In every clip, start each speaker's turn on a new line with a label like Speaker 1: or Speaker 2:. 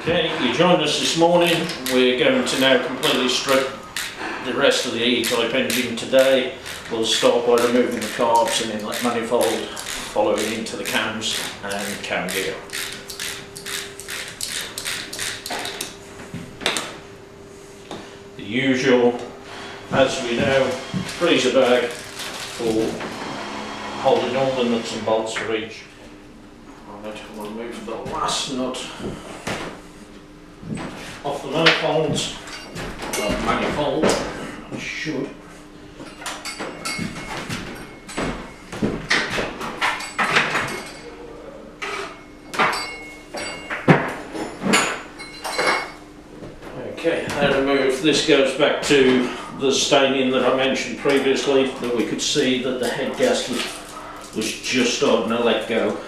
Speaker 1: Okay, you joined us this morning. We're going to now completely strip the rest of the E-type engine today. We'll start by removing the carbs and inlet manifold, following into the cams and cam gear. The usual, as we know, freezer bag for holding all the nuts and bolts for each. Right, we'll remove the last nut off the manifolds. Manifold, I should. Okay, and remove. This goes back to the staining that I mentioned previously, that we could see that the head gasket was just starting to let go.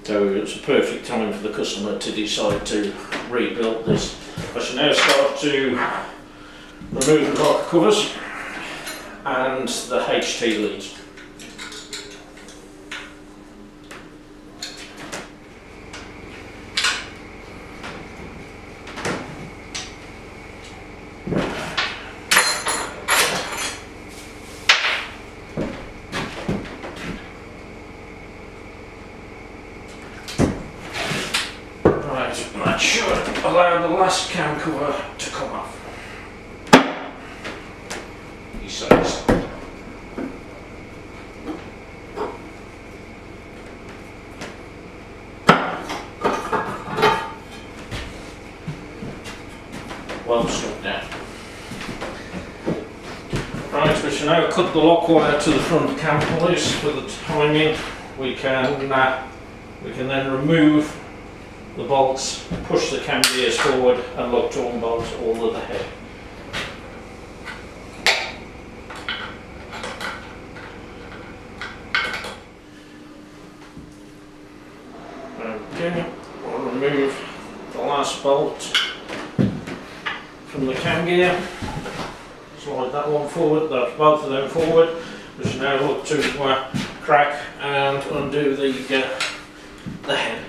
Speaker 1: So it was a perfect time for the customer to decide to rebuild this. I shall now start to remove the rocker covers and the HT leads. That should allow the last cam cover to come off. He says. Well stuck down. Right, we shall now cut the lock wire to the front cam pulleys for the timing. We can then remove the bolts, push the cam gears forward and look to unbolt all of the head. Okay, we'll remove the last bolt from the cam gear. Slide that one forward, that's both of them forward. We should now look to crack and undo the head.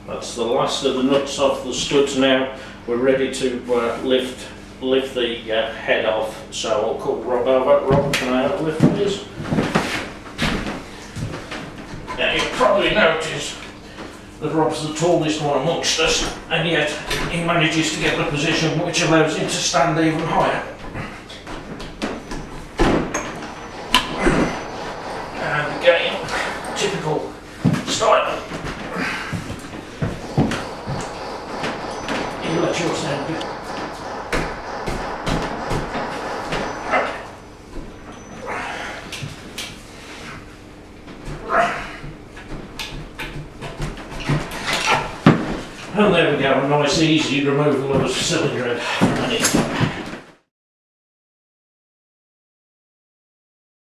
Speaker 1: That's the last of the nuts off the studs now. We're ready to lift the head off. So I'll call Rob over. Rob, can I have a lift please? Now you've probably noticed that Rob's the tallest one amongst us, and yet he manages to get the position which allows him to stand even higher. And again, typical style. Let yours down a bit. And there we go, a nice easy removal of a cylinder head from anything.